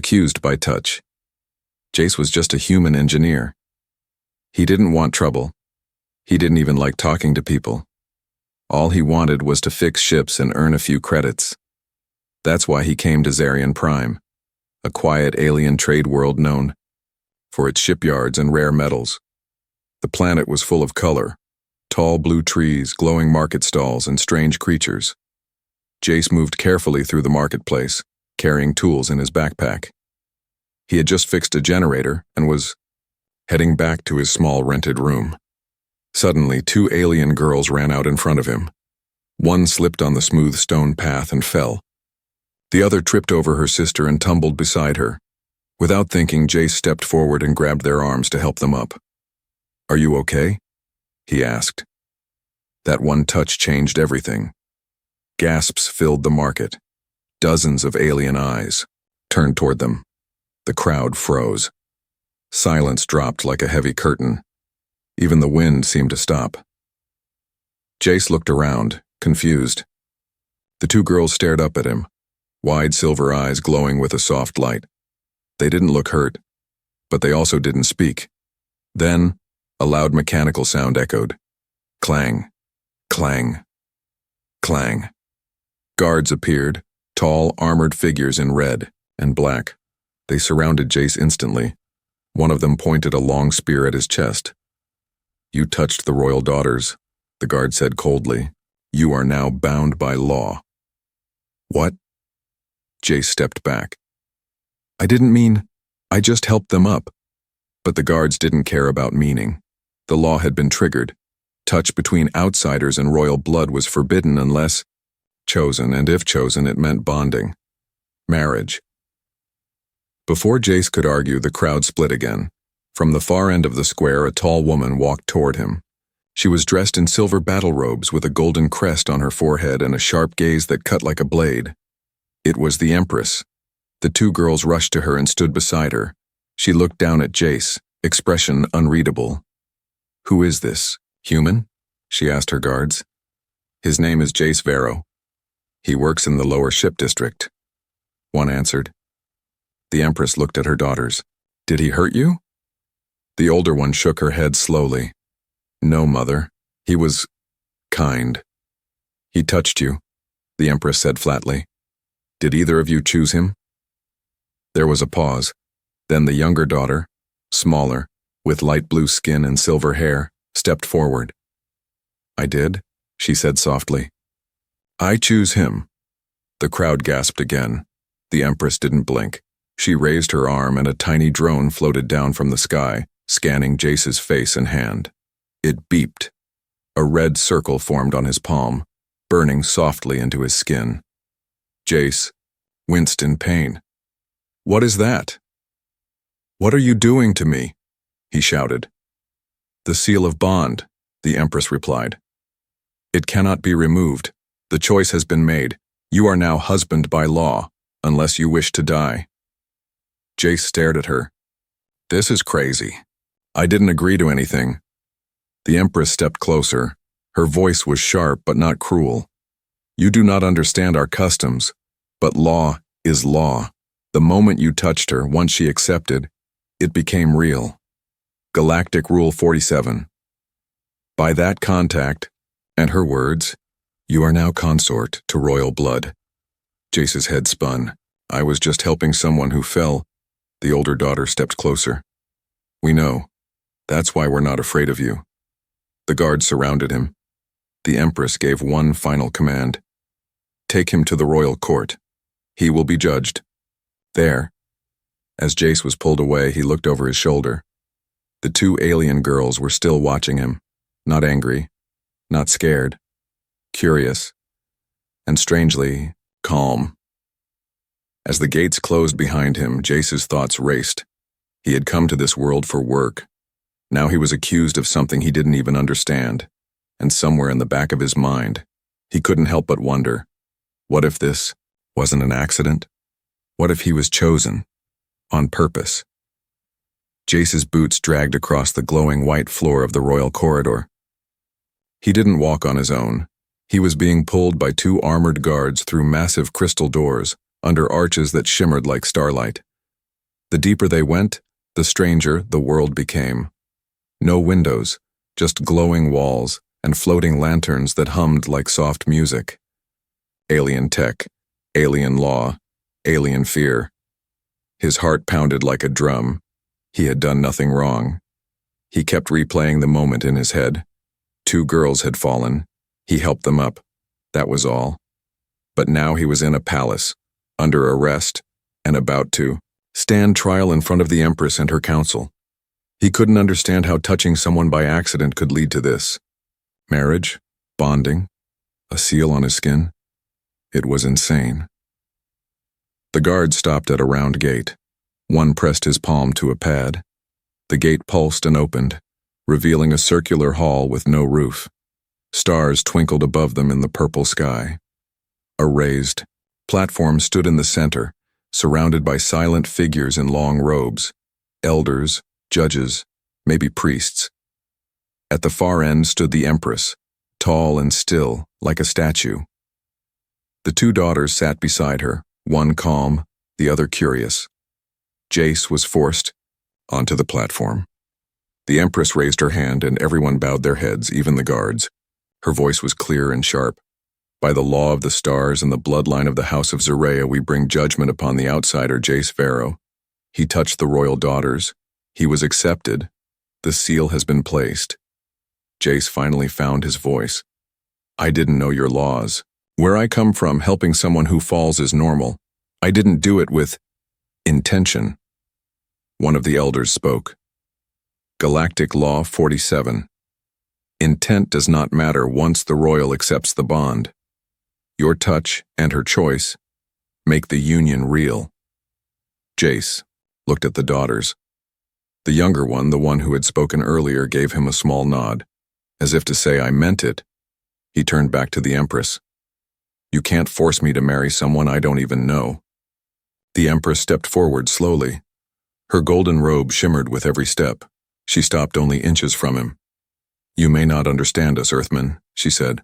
accused by touch. Jace was just a human engineer. He didn't want trouble. He didn't even like talking to people. All he wanted was to fix ships and earn a few credits. That's why he came to Zarian Prime, a quiet alien trade world known for its shipyards and rare metals. The planet was full of color, tall blue trees, glowing market stalls, and strange creatures. Jace moved carefully through the marketplace, carrying tools in his backpack. He had just fixed a generator and was heading back to his small rented room. Suddenly, two alien girls ran out in front of him. One slipped on the smooth stone path and fell. The other tripped over her sister and tumbled beside her. Without thinking, Jace stepped forward and grabbed their arms to help them up. "Are you okay?" he asked. That one touch changed everything. Gasps filled the market. Dozens of alien eyes turned toward them. The crowd froze. Silence dropped like a heavy curtain. Even the wind seemed to stop. Jace looked around, confused. The two girls stared up at him, wide silver eyes glowing with a soft light. They didn't look hurt, but they also didn't speak. Then, a loud mechanical sound echoed. Clang, clang, clang. Guards appeared, tall, armored figures in red and black. They surrounded Jace instantly. One of them pointed a long spear at his chest. "You touched the royal daughters," the guard said coldly. "You are now bound by law." "What?" Jace stepped back. "I didn't mean, I just helped them up." But the guards didn't care about meaning. The law had been triggered. Touch between outsiders and royal blood was forbidden unless chosen, and if chosen, it meant bonding. Marriage. Before Jace could argue, the crowd split again. From the far end of the square, a tall woman walked toward him. She was dressed in silver battle robes with a golden crest on her forehead and a sharp gaze that cut like a blade. It was the Empress. The two girls rushed to her and stood beside her. She looked down at Jace, expression unreadable. "Who is this? Human?" she asked her guards. "His name is Jace Vero. He works in the lower ship district," one answered. The Empress looked at her daughters. "Did he hurt you?" The older one shook her head slowly. "No, Mother. He was kind." "He touched you," the Empress said flatly. "Did either of you choose him?" There was a pause. Then the younger daughter, smaller, with light blue skin and silver hair, stepped forward. "I did," she said softly. "I choose him." The crowd gasped again. The Empress didn't blink. She raised her arm and a tiny drone floated down from the sky, scanning Jace's face and hand. It beeped. A red circle formed on his palm, burning softly into his skin. Jace winced in pain. "What is that?" "What are you doing to me?" he shouted. "The seal of bond," the Empress replied. "It cannot be removed. The choice has been made. You are now husband by law, unless you wish to die." Jace stared at her. "This is crazy. I didn't agree to anything." The Empress stepped closer. Her voice was sharp but not cruel. "You do not understand our customs, but law is law. The moment you touched her, once she accepted, it became real. Galactic Rule 47. By that contact, and her words, you are now consort to royal blood." Jace's head spun. "I was just helping someone who fell." The older daughter stepped closer. "We know. That's why we're not afraid of you." The guards surrounded him. The Empress gave one final command. "Take him to the royal court. He will be judged." There. As Jace was pulled away, he looked over his shoulder. The two alien girls were still watching him, not angry, not scared, curious, and strangely calm. As the gates closed behind him, Jace's thoughts raced. He had come to this world for work. Now he was accused of something he didn't even understand, and somewhere in the back of his mind, he couldn't help but wonder, what if this wasn't an accident? What if he was chosen, on purpose? Jace's boots dragged across the glowing white floor of the royal corridor. He didn't walk on his own. He was being pulled by two armored guards through massive crystal doors, under arches that shimmered like starlight. The deeper they went, the stranger the world became. No windows, just glowing walls and floating lanterns that hummed like soft music. Alien tech, alien law, alien fear. His heart pounded like a drum. He had done nothing wrong. He kept replaying the moment in his head. 2 girls had fallen. He helped them up. That was all. But now he was in a palace, under arrest, and about to stand trial in front of the Empress and her council. He couldn't understand how touching someone by accident could lead to this. Marriage, bonding, a seal on his skin. It was insane. The guard stopped at a round gate. One pressed his palm to a pad. The gate pulsed and opened, revealing a circular hall with no roof. Stars twinkled above them in the purple sky. A raised platform stood in the center, surrounded by silent figures in long robes, elders, judges, maybe priests. At the far end stood the Empress, tall and still, like a statue. The 2 daughters sat beside her, one calm, the other curious. Jace was forced onto the platform. The Empress raised her hand and everyone bowed their heads, even the guards. Her voice was clear and sharp. By the law of the stars and the bloodline of the House of Zerea, we bring judgment upon the outsider, Jace Varro. He touched the royal daughters. He was accepted. The seal has been placed. Jace finally found his voice. I didn't know your laws. Where I come from, helping someone who falls is normal. I didn't do it with intention. One of the elders spoke. Galactic Law 47. Intent does not matter once the royal accepts the bond. Your touch and her choice make the union real. Jace looked at the daughters. The younger one, the one who had spoken earlier, gave him a small nod, as if to say, I meant it. He turned back to the Empress. You can't force me to marry someone I don't even know. The Empress stepped forward slowly. Her golden robe shimmered with every step. She stopped only inches from him. You may not understand us, Earthmen, she said.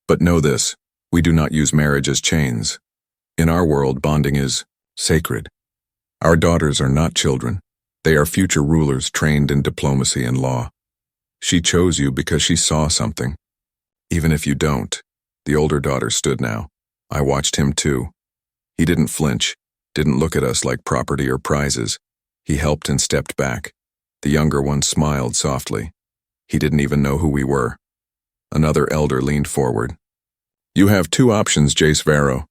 But know this, we do not use marriage as chains. In our world, bonding is sacred. Our daughters are not children. They are future rulers trained in diplomacy and law. She chose you because she saw something. Even if you don't. The older daughter stood now. I watched him too. He didn't flinch, didn't look at us like property or prizes. He helped and stepped back. The younger one smiled softly. He didn't even know who we were. Another elder leaned forward. You have 2 options, Jace Varro.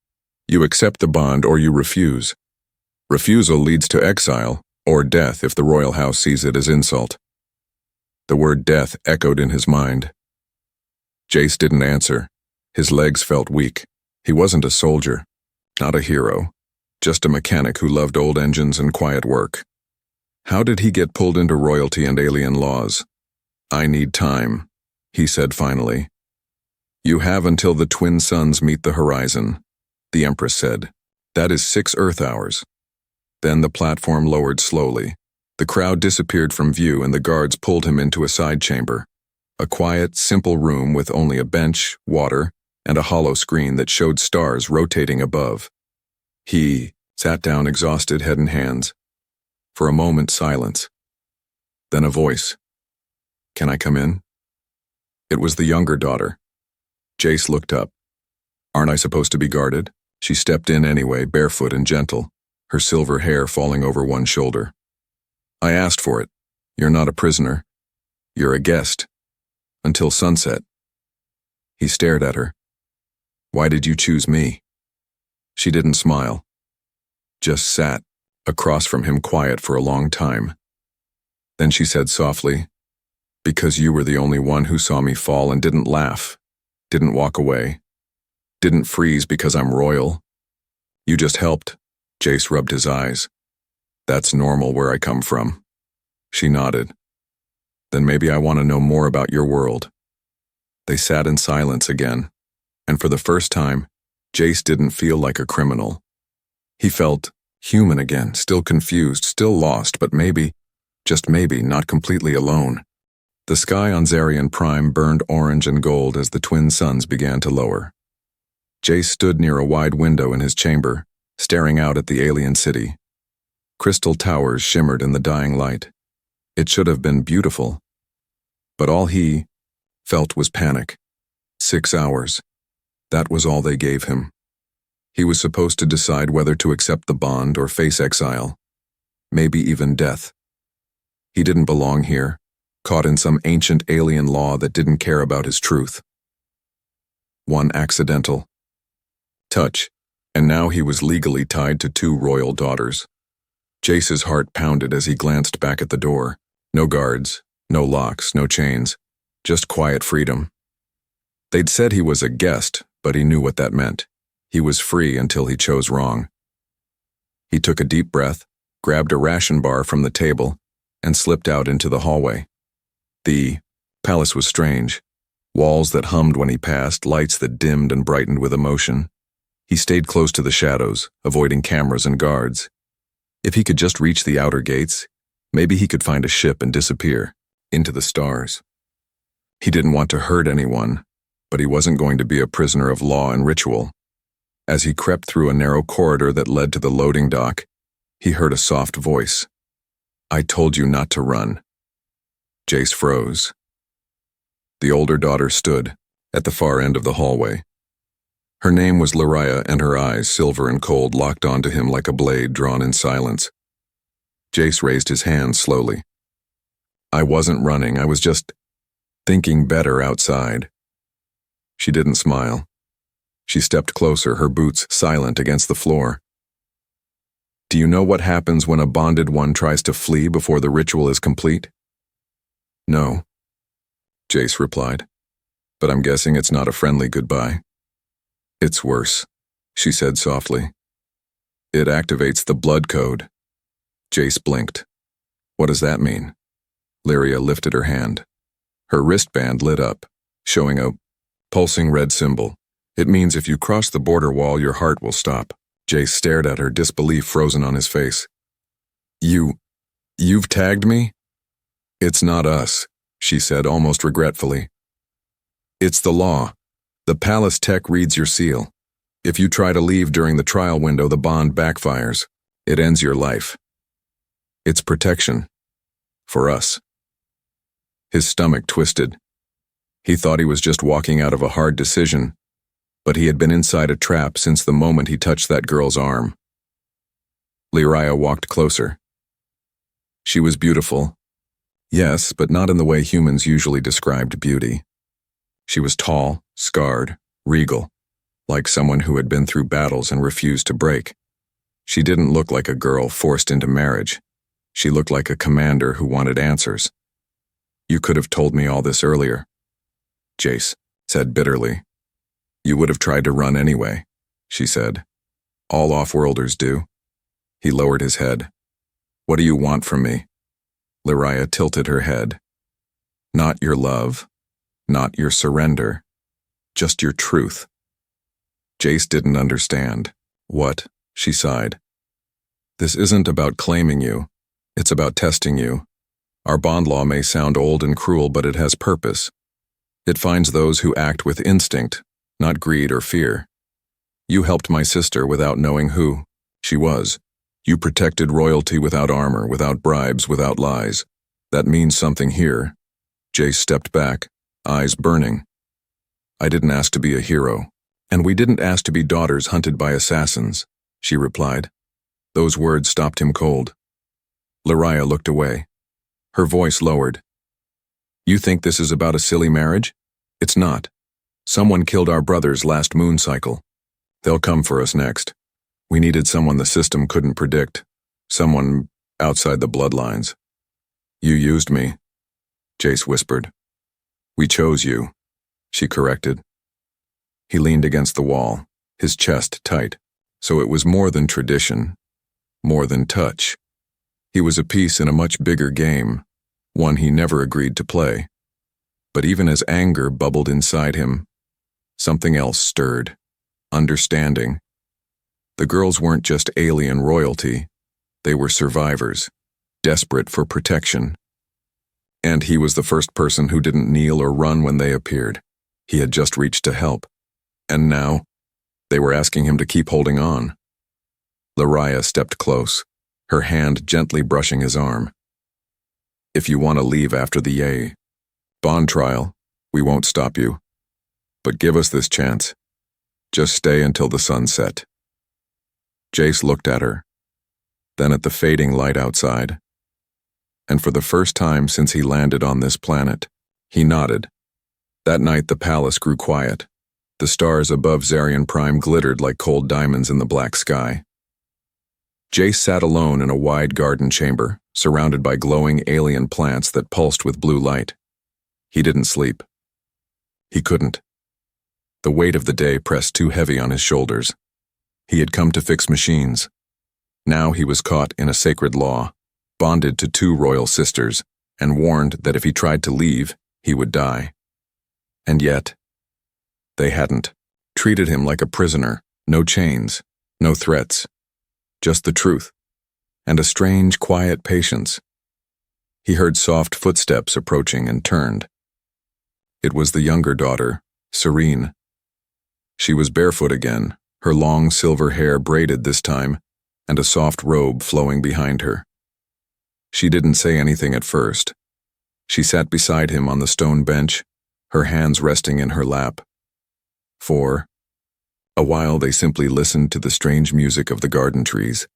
You accept the bond or you refuse. Refusal leads to exile, or death if the royal house sees it as insult. The word death echoed in his mind. Jace didn't answer. His legs felt weak. He wasn't a soldier, not a hero, just a mechanic who loved old engines and quiet work. How did he get pulled into royalty and alien laws? I need time, he said finally. You have until the twin suns meet the horizon, the Empress said. That is 6 Earth hours. Then the platform lowered slowly. The crowd disappeared from view and the guards pulled him into a side chamber. A quiet, simple room with only a bench, water, and a hollow screen that showed stars rotating above. He sat down exhausted, head in hands. For a moment, silence. Then a voice. Can I come in? It was the younger daughter. Jace looked up. Aren't I supposed to be guarded? She stepped in anyway, barefoot and gentle, her silver hair falling over one shoulder. I asked for it. You're not a prisoner. You're a guest. Until sunset. He stared at her. Why did you choose me? She didn't smile. Just sat, across from him, quiet for a long time. Then she said softly, because you were the only one who saw me fall and didn't laugh, didn't walk away, didn't freeze because I'm royal. You just helped. Jace rubbed his eyes. That's normal where I come from. She nodded. Then maybe I want to know more about your world. They sat in silence again, and for the first time, Jace didn't feel like a criminal. He felt human again, still confused, still lost, but maybe, just maybe, not completely alone. The sky on Zarian Prime burned orange and gold as the twin suns began to lower. Jace stood near a wide window in his chamber, staring out at the alien city. Crystal towers shimmered in the dying light. It should have been beautiful. But all he felt was panic. 6 hours. That was all they gave him. He was supposed to decide whether to accept the bond or face exile. Maybe even death. He didn't belong here, caught in some ancient alien law that didn't care about his truth. One accidental touch, and now he was legally tied to 2 royal daughters. Jace's heart pounded as he glanced back at the door. No guards, no locks, no chains, just quiet freedom. They'd said he was a guest, but he knew what that meant. He was free until he chose wrong. He took a deep breath, grabbed a ration bar from the table, and slipped out into the hallway. The palace was strange. Walls that hummed when he passed, lights that dimmed and brightened with emotion. He stayed close to the shadows, avoiding cameras and guards. If he could just reach the outer gates, maybe he could find a ship and disappear into the stars. He didn't want to hurt anyone, but he wasn't going to be a prisoner of law and ritual. As he crept through a narrow corridor that led to the loading dock, he heard a soft voice. "I told you not to run." Jace froze. The older daughter stood at the far end of the hallway. Her name was Lyria, and her eyes, silver and cold, locked onto him like a blade drawn in silence. Jace raised his hand slowly. "I wasn't running, I was just thinking better outside." She didn't smile. She stepped closer, her boots silent against the floor. "Do you know what happens when a bonded one tries to flee before the ritual is complete?" "No," Jace replied, "but I'm guessing it's not a friendly goodbye." "It's worse," she said softly. "It activates the blood code." Jace blinked. "What does that mean?" Lyria lifted her hand. Her wristband lit up, showing a pulsing red symbol. "It means if you cross the border wall, your heart will stop." Jace stared at her, disbelief frozen on his face. You've tagged me?" "It's not us," she said almost regretfully. "It's the law. The palace tech reads your seal. If you try to leave during the trial window, the bond backfires. It ends your life. It's protection. For us." His stomach twisted. He thought he was just walking out of a hard decision, but he had been inside a trap since the moment he touched that girl's arm. Lyria walked closer. She was beautiful. Yes, but not in the way humans usually described beauty. She was tall, scarred, regal, like someone who had been through battles and refused to break. She didn't look like a girl forced into marriage. She looked like a commander who wanted answers. "You could have told me all this earlier," Jace said bitterly. "You would have tried to run anyway," she said. "All off-worlders do." He lowered his head. "What do you want from me?" Lyria tilted her head. "Not your love, not your surrender, just your truth." Jace didn't understand. "What?" she sighed. "This isn't about claiming you. It's about testing you. Our bond law may sound old and cruel, but it has purpose. It finds those who act with instinct, not greed or fear. You helped my sister without knowing who she was. You protected royalty without armor, without bribes, without lies. That means something here." Jace stepped back, eyes burning. "I didn't ask to be a hero, and we didn't ask to be daughters hunted by assassins," she replied. Those words stopped him cold. Lyria looked away. Her voice lowered. "You think this is about a silly marriage? It's not. Someone killed our brothers last moon cycle. They'll come for us next. We needed someone the system couldn't predict. Someone outside the bloodlines." "You used me," Jace whispered. "We chose you," she corrected. He leaned against the wall, his chest tight. So it was more than tradition, more than touch. He was a piece in a much bigger game, one he never agreed to play. But even as anger bubbled inside him, something else stirred. Understanding. The girls weren't just alien royalty. They were survivors, desperate for protection. And he was the first person who didn't kneel or run when they appeared. He had just reached to help. And now, they were asking him to keep holding on. Lyria stepped close. her hand gently brushing his arm. If you want to leave after the bond trial, we won't stop you. But give us this chance. Just stay until the sun set. Jace looked at her, then at the fading light outside. And for the first time since he landed on this planet, he nodded. That night the palace grew quiet. The stars above Zarian Prime glittered like cold diamonds in the black sky. Jace sat alone in a wide garden chamber, surrounded by glowing alien plants that pulsed with blue light. He didn't sleep. He couldn't. The weight of the day pressed too heavy on his shoulders. He had come to fix machines. Now he was caught in a sacred law, bonded to two royal sisters, and warned that if he tried to leave, he would die. And yet, they hadn't. Treated him like a prisoner, no chains, no threats, just the truth, and a strange, quiet patience. He heard soft footsteps approaching and turned. It was the younger daughter, Serene. She was barefoot again, her long silver hair braided this time, and a soft robe flowing behind her. She didn't say anything at first. She sat beside him on the stone bench, her hands resting in her lap. For a while they simply listened to the strange music of the garden trees,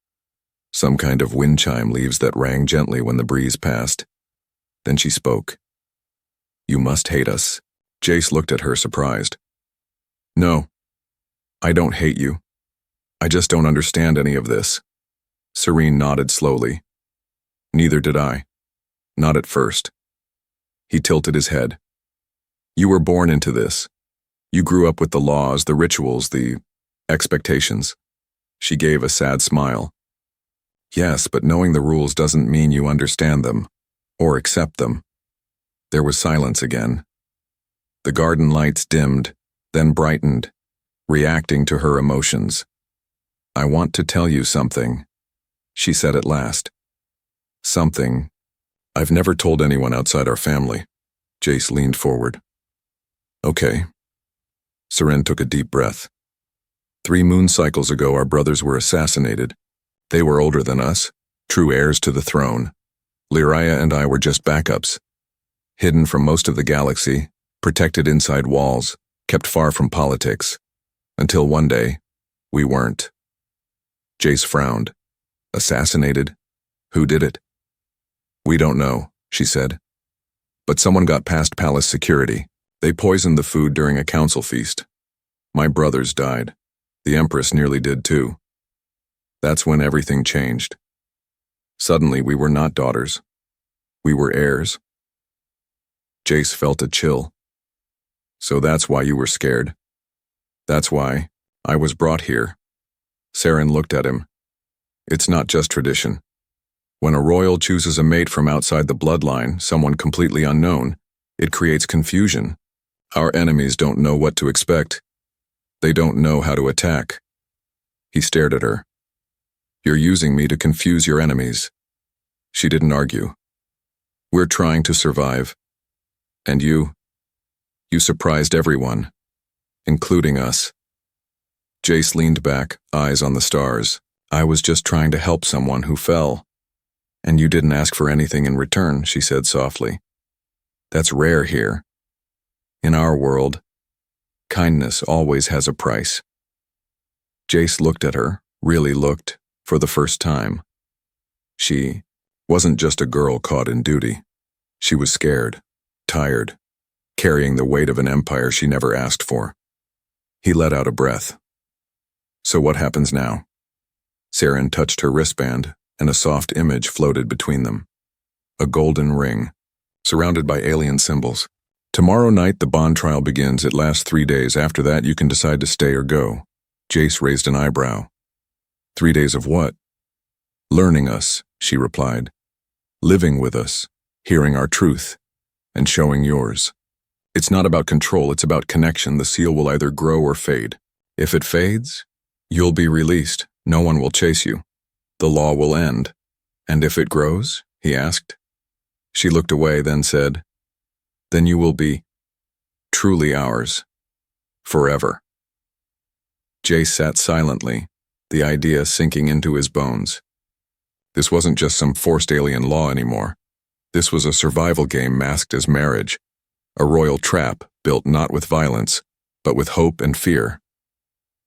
some kind of wind chime leaves that rang gently when the breeze passed. Then she spoke. You must hate us. Jace looked at her surprised. No, I don't hate you. I just don't understand any of this. Serene nodded slowly. Neither did I. Not at first. He tilted his head. You were born into this. You grew up with the laws, the rituals, the expectations. She gave a sad smile. Yes, but knowing the rules doesn't mean you understand them, or accept them. There was silence again. The garden lights dimmed, then brightened, reacting to her emotions. I want to tell you something, she said at last. Something I've never told anyone outside our family. Jace leaned forward. Okay. Serene took a deep breath. 3 moon cycles ago our brothers were assassinated. They were older than us, true heirs to the throne. Lyria and I were just backups. Hidden from most of the galaxy, protected inside walls, kept far from politics. Until one day, we weren't. Jace frowned. Assassinated? Who did it? We don't know, she said. But someone got past palace security. They poisoned the food during a council feast. My brothers died. The Empress nearly did too. That's when everything changed. Suddenly we were not daughters. We were heirs. Jace felt a chill. So that's why you were scared. That's why I was brought here. Saren looked at him. It's not just tradition. When a royal chooses a mate from outside the bloodline, someone completely unknown, it creates confusion. Our enemies don't know what to expect. They don't know how to attack. He stared at her. You're using me to confuse your enemies. She didn't argue. We're trying to survive. And you surprised everyone, including us. Jace leaned back, eyes on the stars. I was just trying to help someone who fell. And you didn't ask for anything in return, she said softly. That's rare here. In our world, kindness always has a price. Jace looked at her, really looked, for the first time. She wasn't just a girl caught in duty. She was scared, tired, carrying the weight of an empire she never asked for. He let out a breath. So what happens now? Saren touched her wristband, and a soft image floated between them. A golden ring, surrounded by alien symbols. Tomorrow night the bond trial begins. It lasts 3 days. After that you can decide to stay or go. Jace raised an eyebrow. 3 days of what? Learning us, she replied. Living with us, hearing our truth, and showing yours. It's not about control, it's about connection. The seal will either grow or fade. If it fades, you'll be released. No one will chase you. The law will end. And if it grows? He asked. She looked away, then said, Then you will be truly ours. Forever. Jace sat silently, the idea sinking into his bones. This wasn't just some forced alien law anymore. This was a survival game masked as marriage, a royal trap built not with violence, but with hope and fear.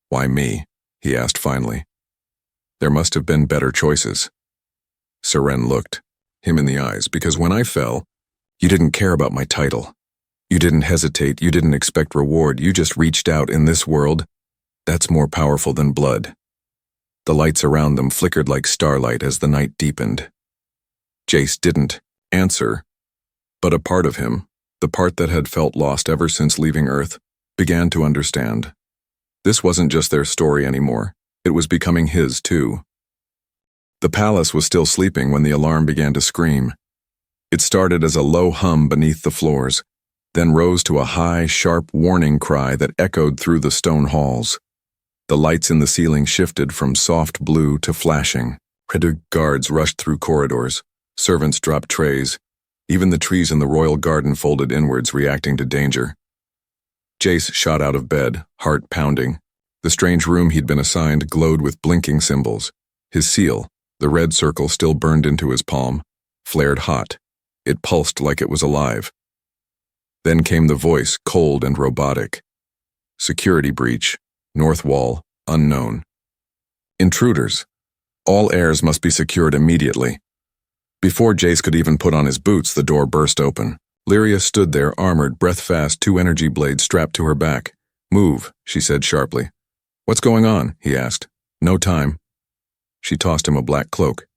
Why me? He asked finally. There must have been better choices. Seren looked him in the eyes, because when I fell, you didn't care about my title. You didn't hesitate, you didn't expect reward, you just reached out. In this world, that's more powerful than blood. The lights around them flickered like starlight as the night deepened. Jace didn't answer, but a part of him, the part that had felt lost ever since leaving Earth, began to understand. This wasn't just their story anymore, it was becoming his too. The palace was still sleeping when the alarm began to scream. It started as a low hum beneath the floors, then rose to a high, sharp warning cry that echoed through the stone halls. The lights in the ceiling shifted from soft blue to flashing. Guards rushed through corridors. Servants dropped trays. Even the trees in the royal garden folded inwards, reacting to danger. Jace shot out of bed, heart pounding. The strange room he'd been assigned glowed with blinking symbols. His seal, the red circle still burned into his palm, flared hot. It pulsed like it was alive. Then came the voice, cold and robotic. Security breach. North wall, unknown. Intruders. All heirs must be secured immediately. Before Jace could even put on his boots, the door burst open. Lyria stood there, armored, breath-fast, 2 energy blades strapped to her back. Move, she said sharply. What's going on? He asked. No time. She tossed him a black cloak.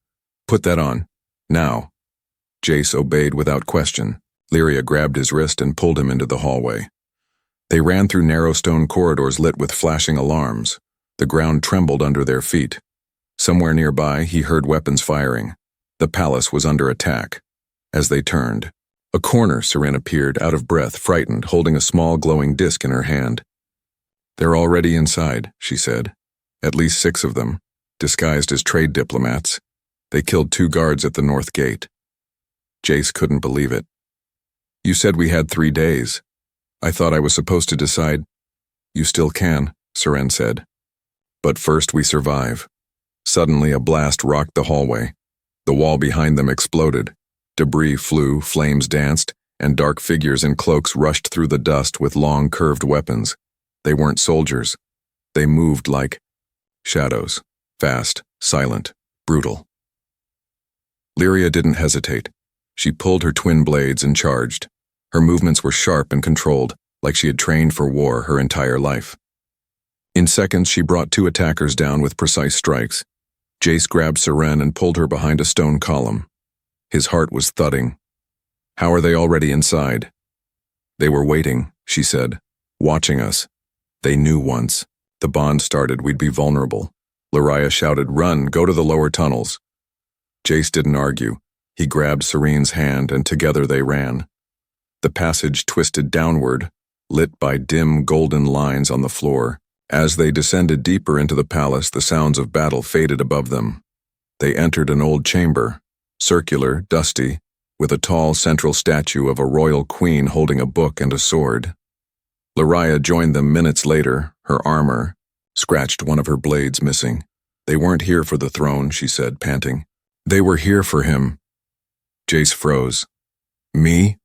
Put that on. Now. Jace obeyed without question. Lyria grabbed his wrist and pulled him into the hallway. They ran through narrow stone corridors lit with flashing alarms. The ground trembled under their feet. Somewhere nearby, he heard weapons firing. The palace was under attack. As they turned, a corner, Seren appeared, out of breath, frightened, holding a small glowing disc in her hand. They're already inside, she said. At least 6 of them, disguised as trade diplomats. They killed 2 guards at the north gate. Jace couldn't believe it. You said we had 3 days. I thought I was supposed to decide. You still can, Seren said. But first we survive. Suddenly a blast rocked the hallway. The wall behind them exploded. Debris flew, flames danced, and dark figures in cloaks rushed through the dust with long curved weapons. They weren't soldiers. They moved like shadows, fast, silent, brutal. Lyria didn't hesitate. She pulled her twin blades and charged. Her movements were sharp and controlled, like she had trained for war her entire life. In seconds, she brought 2 attackers down with precise strikes. Jace grabbed Seren and pulled her behind a stone column. His heart was thudding. How are they already inside? They were waiting, she said, watching us. They knew once the bond started, we'd be vulnerable. Lyria shouted, "Run, go to the lower tunnels." Jace didn't argue. He grabbed Serene's hand and together they ran. The passage twisted downward, lit by dim golden lines on the floor. As they descended deeper into the palace, the sounds of battle faded above them. They entered an old chamber, circular, dusty, with a tall central statue of a royal queen holding a book and a sword. Lyria joined them minutes later, her armor, scratched, one of her blades missing. They weren't here for the throne, she said, panting. They were here for him. Jace froze. Me?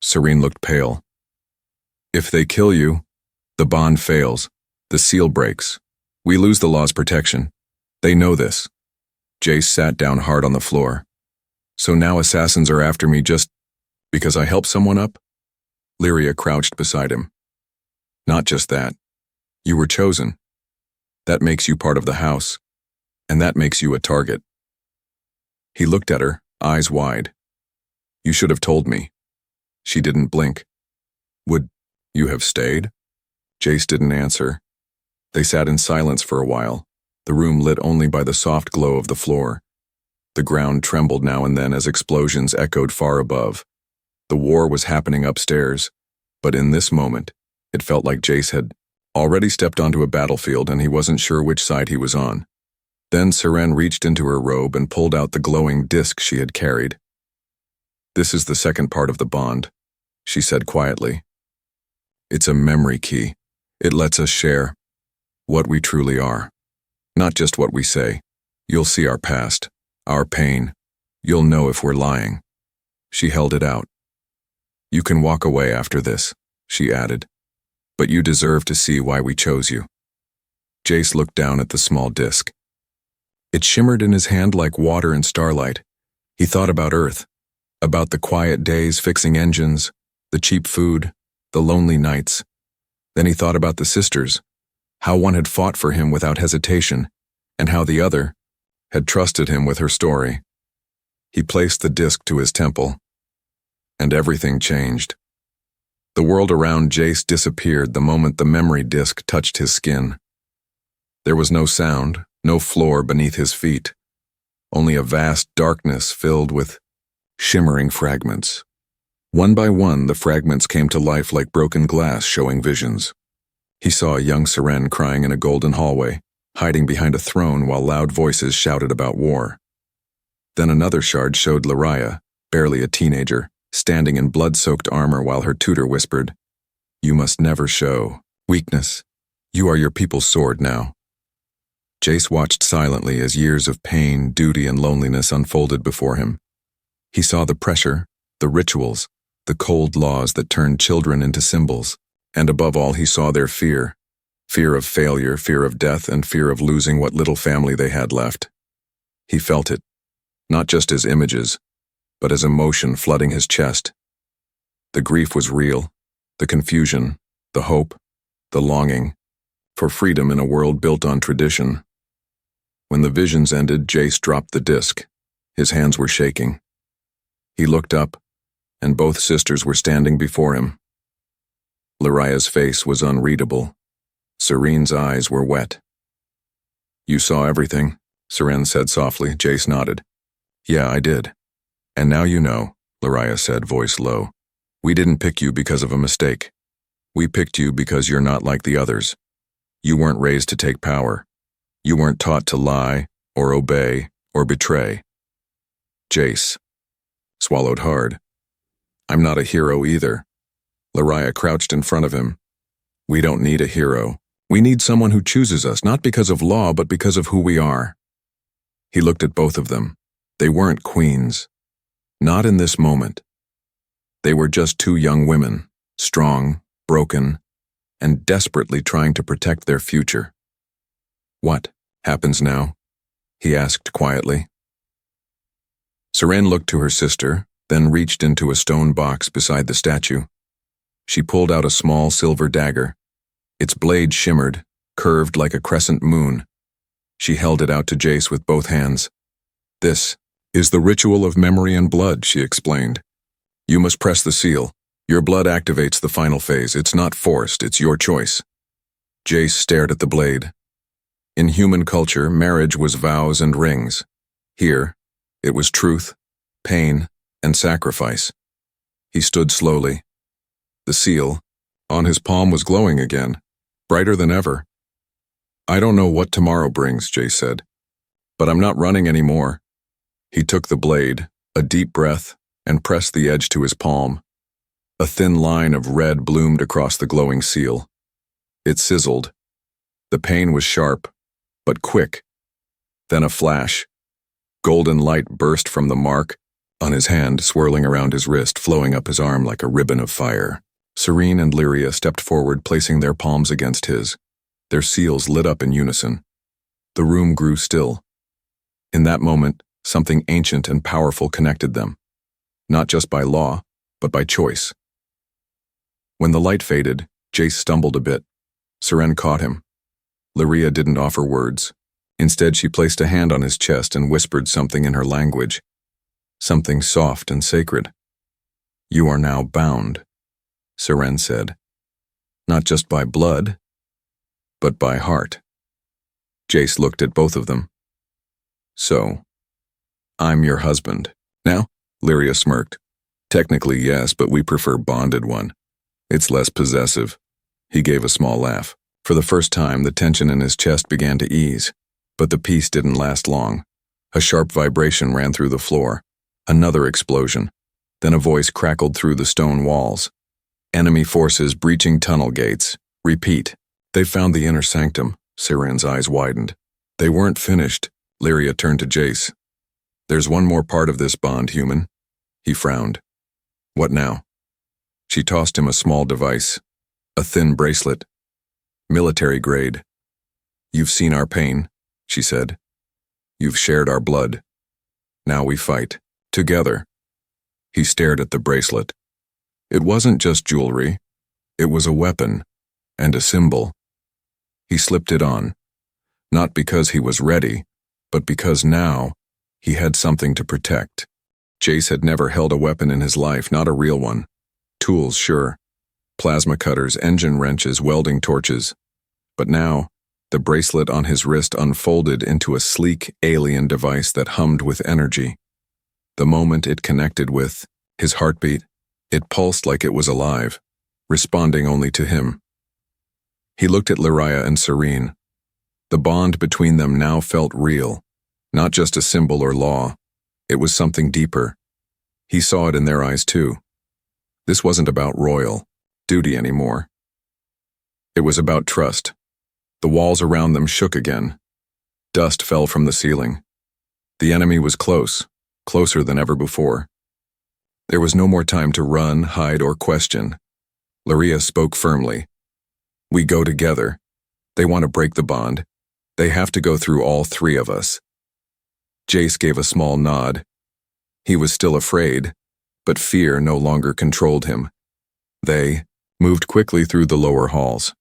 Serene looked pale. If they kill you, the bond fails. The seal breaks. We lose the law's protection. They know this. Jace sat down hard on the floor. So now assassins are after me just because I helped someone up? Lyria crouched beside him. Not just that. You were chosen. That makes you part of the house. And that makes you a target. He looked at her, eyes wide. You should have told me. She didn't blink. Would you have stayed? Jace didn't answer. They sat in silence for a while, the room lit only by the soft glow of the floor. The ground trembled now and then as explosions echoed far above. The war was happening upstairs, but in this moment, it felt like Jace had already stepped onto a battlefield and he wasn't sure which side he was on. Then Seren reached into her robe and pulled out the glowing disc she had carried. This is the second part of the bond, she said quietly. It's a memory key. It lets us share what we truly are. Not just what we say. You'll see our past, Our pain. You'll know if we're lying. She held it out. You can walk away after this, she added. But you deserve to see why we chose you. Jace looked down at the small disc. It shimmered in his hand like water in starlight. He thought about Earth, about the quiet days fixing engines, the cheap food, the lonely nights. Then he thought about the sisters, how one had fought for him without hesitation, and how the other had trusted him with her story. He placed the disc to his temple, and everything changed. The world around Jace disappeared the moment the memory disc touched his skin. There was no sound, no floor beneath his feet, only a vast darkness filled with shimmering fragments. One by one, the fragments came to life like broken glass showing visions. He saw a young Seren crying in a golden hallway, hiding behind a throne while loud voices shouted about war. Then another shard showed Lyria, barely a teenager, standing in blood-soaked armor while her tutor whispered, "You must never show weakness. You are your people's sword now." Jace watched silently as years of pain, duty, and loneliness unfolded before him. He saw the pressure, the rituals, the cold laws that turned children into symbols, and above all he saw their fear. Fear of failure, fear of death, and fear of losing what little family they had left. He felt it, not just as images, but as emotion flooding his chest. The grief was real, the confusion, the hope, the longing, for freedom in a world built on tradition. When the visions ended, Jace dropped the disc. His hands were shaking. He looked up, and both sisters were standing before him. Lyria's face was unreadable. Serene's eyes were wet. "You saw everything," Seren said softly. Jace nodded. "Yeah, I did. And now you know," Lyria said, voice low. "We didn't pick you because of a mistake. We picked you because you're not like the others. You weren't raised to take power. You weren't taught to lie, or obey, or betray." Jace swallowed hard. "I'm not a hero either." Lyria crouched in front of him. "We don't need a hero. We need someone who chooses us, not because of law, but because of who we are." He looked at both of them. They weren't queens. Not in this moment. They were just two young women, strong, broken, and desperately trying to protect their future. "What happens now?" he asked quietly. Seren looked to her sister, then reached into a stone box beside the statue. She pulled out a small silver dagger. Its blade shimmered, curved like a crescent moon. She held it out to Jace with both hands. "This is the ritual of memory and blood," she explained. "You must press the seal. Your blood activates the final phase. It's not forced, it's your choice." Jace stared at the blade. In human culture, marriage was vows and rings. Here, it was truth, pain, and sacrifice. He stood slowly. The seal, on his palm, was glowing again, brighter than ever. "I don't know what tomorrow brings," Jace said, "but I'm not running anymore." He took the blade, a deep breath, and pressed the edge to his palm. A thin line of red bloomed across the glowing seal. It sizzled. The pain was sharp, but quick. Then a flash. Golden light burst from the mark on his hand, swirling around his wrist, flowing up his arm like a ribbon of fire. Serene and Lyria stepped forward, placing their palms against his. Their seals lit up in unison. The room grew still. In that moment, something ancient and powerful connected them, not just by law, but by choice. When the light faded, Jace stumbled a bit. Seren caught him. Lyria didn't offer words. Instead, she placed a hand on his chest and whispered something in her language, something soft and sacred. "You are now bound," Seren said, "not just by blood, but by heart." Jace looked at both of them. "So, I'm your husband now?" Lyria smirked. "Technically, yes, but we prefer bonded one. It's less possessive." He gave a small laugh. For the first time, the tension in his chest began to ease. But the peace didn't last long. A sharp vibration ran through the floor. Another explosion. Then a voice crackled through the stone walls. "Enemy forces breaching tunnel gates. Repeat." "They found the inner sanctum." Seren's eyes widened. "They weren't finished." Lyria turned to Jace. There's one more part of this bond, human. He frowned. What now? She tossed him a small device, a thin bracelet, military grade. You've seen our pain, she said. You've shared our blood. Now we fight, together. He stared at the bracelet. It wasn't just jewelry. It was a weapon, and a symbol. He slipped it on, not because he was ready, but because now he had something to protect. Jace had never held a weapon in his life, not a real one. Tools, sure. Plasma cutters, engine wrenches, welding torches. But now, the bracelet on his wrist unfolded into a sleek alien device that hummed with energy. The moment it connected with his heartbeat, it pulsed like it was alive, responding only to him. He looked at Lariah and Serene. The bond between them now felt real, not just a symbol or law. It was something deeper. He saw it in their eyes too. This wasn't about royal duty anymore. It was about trust. The walls around them shook again. Dust fell from the ceiling. The enemy was close, closer than ever before. There was no more time to run, hide, or question. Lariah spoke firmly. We go together. They want to break the bond. They have to go through all three of us. Jace gave a small nod. He was still afraid, but fear no longer controlled him. They moved quickly through the lower halls.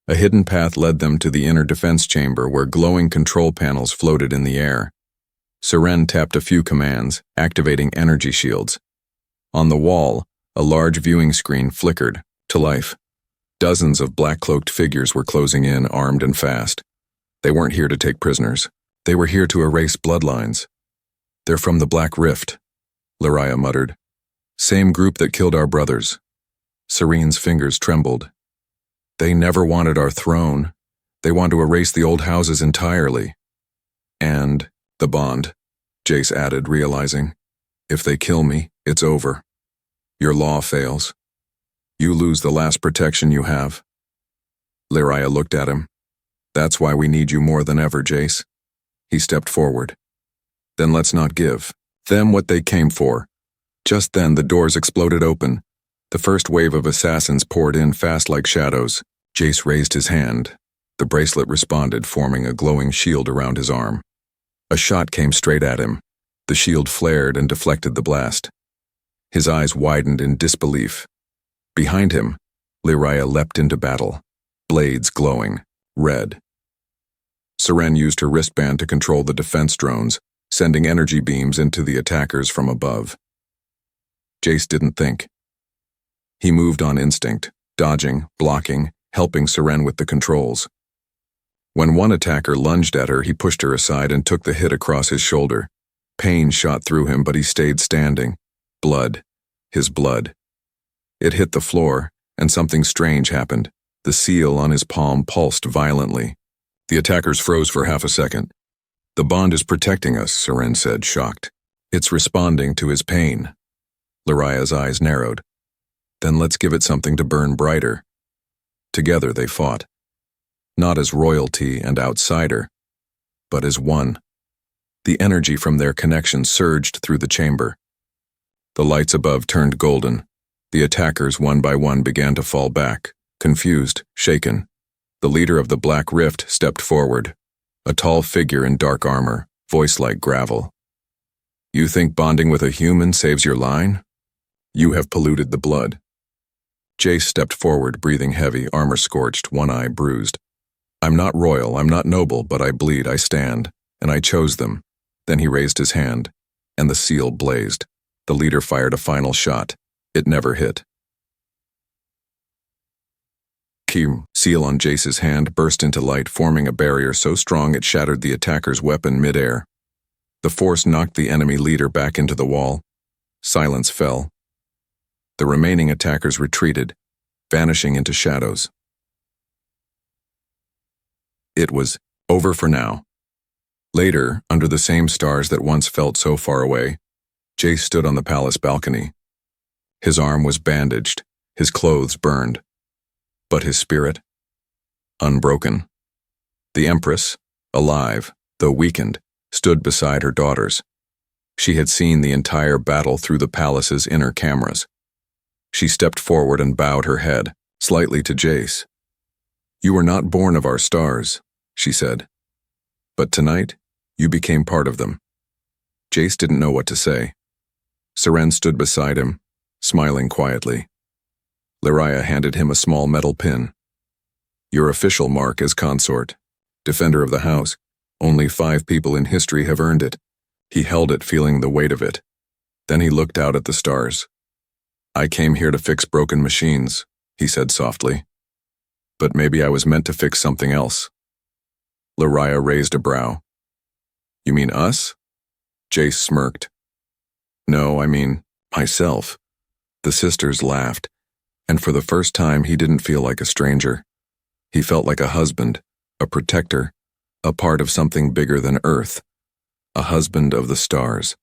A hidden path led them to the inner defense chamber where glowing control panels floated in the air. Seren tapped a few commands, activating energy shields. On the wall, a large viewing screen flickered to life. Dozens of black-cloaked figures were closing in, armed and fast. They weren't here to take prisoners. They were here to erase bloodlines. They're from the Black Rift, Lariah muttered. Same group that killed our brothers. Serene's fingers trembled. They never wanted our throne. They want to erase the old houses entirely. And the bond, Jace added, realizing. If they kill me, it's over. Your law fails. You lose the last protection you have. Lariah looked at him. That's why we need you more than ever, Jace. He stepped forward. Then let's not give them what they came for. Just then the doors exploded open. The first wave of assassins poured in fast like shadows. Jace raised his hand. The bracelet responded, forming a glowing shield around his arm. A shot came straight at him. The shield flared and deflected the blast. His eyes widened in disbelief. Behind him, Lariah leapt into battle, blades glowing, red. Seren used her wristband to control the defense drones, sending energy beams into the attackers from above. Jace didn't think. He moved on instinct, dodging, blocking, helping Seren with the controls. When one attacker lunged at her, he pushed her aside and took the hit across his shoulder. Pain shot through him, but he stayed standing. Blood. His blood. It hit the floor, and something strange happened. The seal on his palm pulsed violently. The attackers froze for half a second. The bond is protecting us, Seren said, shocked. It's responding to his pain. Lariah's eyes narrowed. Then let's give it something to burn brighter. Together they fought. Not as royalty and outsider, but as one. The energy from their connection surged through the chamber. The lights above turned golden. The attackers, one by one, began to fall back, confused, shaken. The leader of the Black Rift stepped forward, a tall figure in dark armor, voice like gravel. You think bonding with a human saves your line? You have polluted the blood. Jace stepped forward, breathing heavy, armor scorched, one eye bruised. I'm not royal, I'm not noble, but I bleed, I stand, and I chose them. Then he raised his hand, and the seal blazed. The leader fired a final shot. It never hit. Key seal on Jace's hand burst into light, forming a barrier so strong it shattered the attacker's weapon mid-air. The force knocked the enemy leader back into the wall. Silence fell. The remaining attackers retreated, vanishing into shadows. It was over for now. Later, under the same stars that once felt so far away, Jace stood on the palace balcony. His arm was bandaged, his clothes burned, but his spirit, unbroken. The Empress, alive, though weakened, stood beside her daughters. She had seen the entire battle through the palace's inner cameras. She stepped forward and bowed her head, slightly to Jace. "You were not born of our stars," she said. "But tonight, you became part of them." Jace didn't know what to say. Seren stood beside him, smiling quietly. Lyria handed him a small metal pin. "Your official mark as consort, defender of the house. Only 5 people in history have earned it." He held it, feeling the weight of it. Then he looked out at the stars. "I came here to fix broken machines," he said softly. "But maybe I was meant to fix something else." Lyria raised a brow. "You mean us?" Jace smirked. "No, I mean myself." The sisters laughed, and for the first time he didn't feel like a stranger. He felt like a husband, a protector, a part of something bigger than Earth, a husband of the stars.